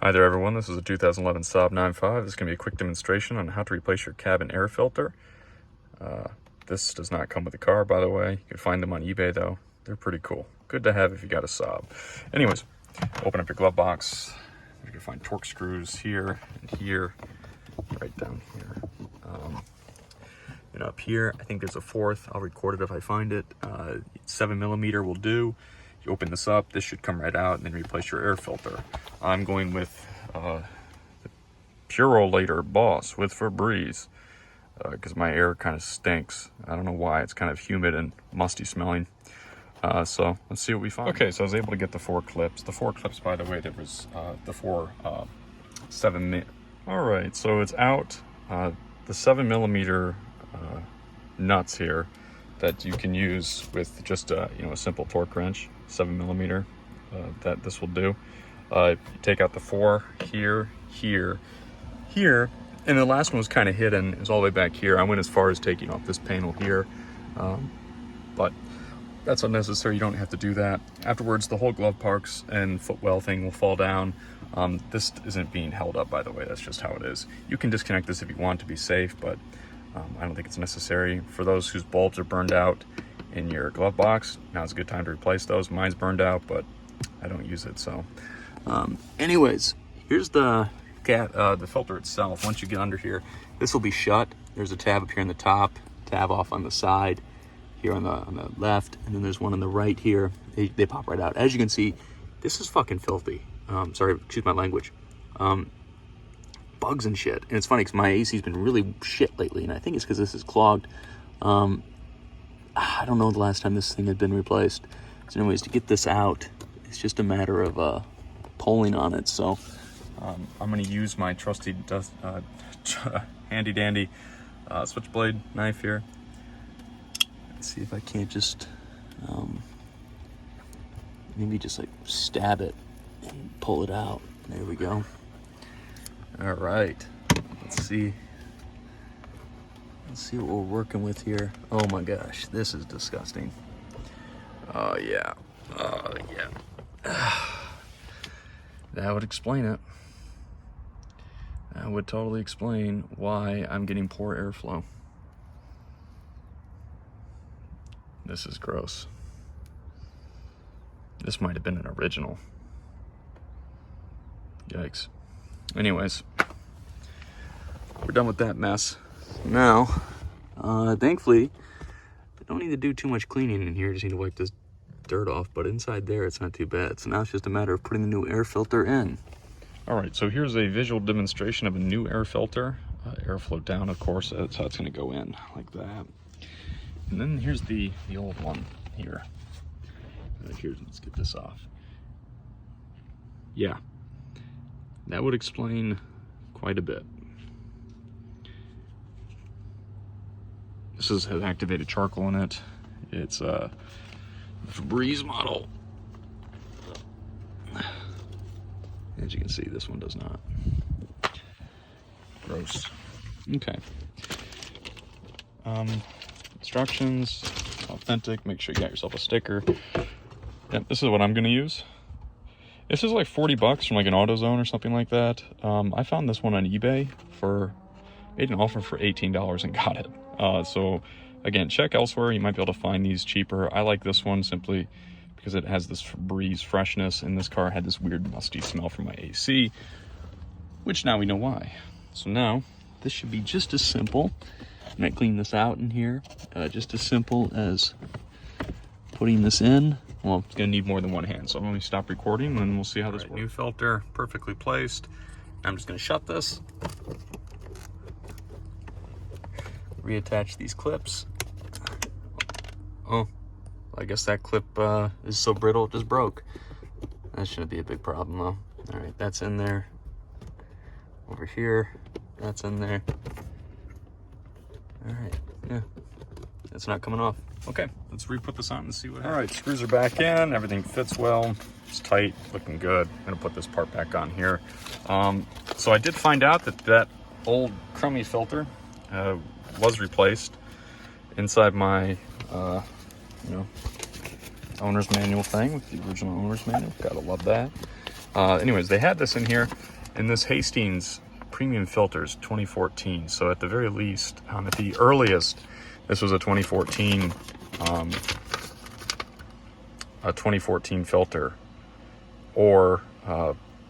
Hi there everyone, this is a 2011 Saab 9.5. This is going to be a quick demonstration on how to replace your cabin air filter. This does not come with the car, by the way. You can find them on eBay though. They're pretty cool. Good to have if you got a Saab. Anyways, open up your glove box. You can find torque screws here and here, right down here. And up here, I think there's a fourth. I'll record it if I find it. 7mm will do. You open this up, this should come right out and then replace your air filter. I'm going with the Purolator Boss with Febreze because my air kind of stinks. I don't know why, it's kind of humid and musty smelling. So let's see what we find. Okay, so I was able to get the 4 clips. The 4 clips, by the way, there was the 4 7mm. All right, so it's out. The 7mm nuts here that you can use with just a simple torque wrench, 7mm, that this will do. You take out the 4 here, here, here, and the last one was kind of hidden. It was all the way back here. I went as far as taking off this panel here, but that's unnecessary. You don't have to do that. Afterwards, the whole glove box and footwell thing will fall down. This isn't being held up, by the way. That's just how it is. You can disconnect this if you want to be safe, but I don't think it's necessary. For those whose bulbs are burned out in your glove box, now's a good time to replace those. Mine's burned out, but I don't use it, so. Anyways, here's the filter itself. Once you get under here, this will be shut. There's a tab up here on the top, tab off on the side, here on the left, and then there's one on the right here. They pop right out. As you can see, this is fucking filthy. Sorry, excuse my language. Bugs and shit. And it's funny because my AC's been really shit lately, and I think it's because this is clogged. I don't know the last time this thing had been replaced. So anyways, to get this out, it's just a matter of pulling on it. So I'm going to use my trusty handy dandy switchblade knife here. Let's see if I can't just maybe just like stab it and pull it out. There we go. All right, let's see what we're working with here. Oh my gosh, this is disgusting. Oh yeah, that would explain it. That would totally explain why I'm getting poor airflow. This is gross. This might have been an original. Yikes. Anyways, we're done with that mess. Now, thankfully, I don't need to do too much cleaning in here. I just need to wipe this dirt off, but inside there, it's not too bad. So now it's just a matter of putting the new air filter in. All right, so here's a visual demonstration of a new air filter. Airflow down, of course, that's how it's gonna go in, like that. And then here's the old one here. Here, let's get this off. Yeah. That would explain quite a bit. This has activated charcoal in it. It's a Febreze model. As you can see, this one does not. Gross. Okay. Instructions, authentic, make sure you got yourself a sticker. Yep, this is what I'm gonna use. This is like 40 bucks from like an AutoZone or something like that. I found this one on eBay made an offer for $18 and got it. So again, check elsewhere. You might be able to find these cheaper. I like this one simply because it has this Febreze freshness, and this car had this weird musty smell from my AC, which now we know why. So now this should be just as simple. I'm gonna clean this out in here. Just as simple as putting this in. Well, it's gonna need more than one hand, so I'm gonna stop recording and we'll see how this works. New filter, perfectly placed. I'm just gonna shut this. Reattach these clips. Oh, I guess that clip is so brittle it just broke. That shouldn't be a big problem though. All right, that's in there. Over here, that's in there. All right, yeah, it's not coming off. Okay, let's re-put this on and see what happens. All right, screws are back in, everything fits well. It's tight, looking good. I'm gonna put this part back on here. So I did find out that old crummy filter was replaced inside my, owner's manual thing with the original owner's manual. Gotta love that. Anyways, they had this in here, and this Hastings premium filters 2014. So at the very least, at the earliest, this was a 2014 filter, or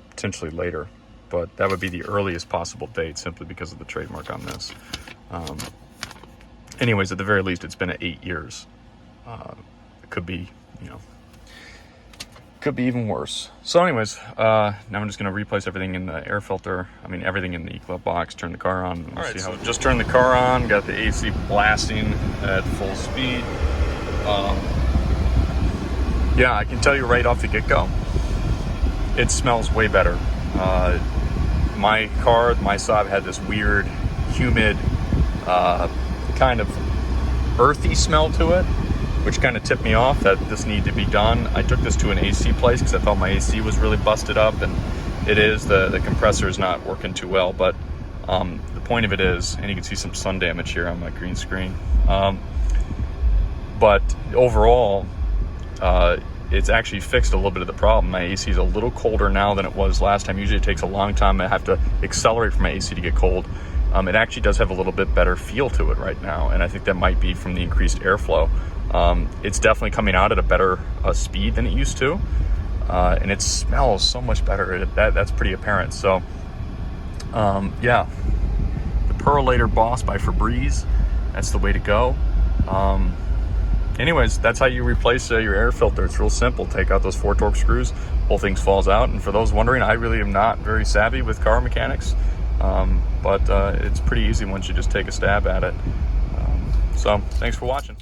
potentially later, but that would be the earliest possible date simply because of the trademark on this. Anyways, at the very least, it's been at 8 years. It could be, could be even worse. So anyways, now I'm just going to replace everything in the air filter. I mean, everything in the glove box, turn the car on. All right, so just turned the car on, got the AC blasting at full speed. Yeah, I can tell you right off the get-go, it smells way better. My car, my Saab, had this weird, humid, kind of earthy smell to it, which kind of tipped me off that this needed to be done. I took this to an AC place because I thought my AC was really busted up, and it is. The compressor is not working too well, but the point of it is, and you can see some sun damage here on my green screen, but overall, it's actually fixed a little bit of the problem. My AC is a little colder now than it was last time. Usually it takes a long time. I have to accelerate for my AC to get cold. It actually does have a little bit better feel to it right now, and I think that might be from the increased airflow. It's definitely coming out at a better speed than it used to, and it smells so much better. That's pretty apparent. So, yeah, the Perlator Boss by Febreze, that's the way to go. Anyways, that's how you replace your air filter. It's real simple. Take out those 4 Torx screws, whole thing falls out. And for those wondering, I really am not very savvy with car mechanics, but it's pretty easy once you just take a stab at it. So thanks for watching.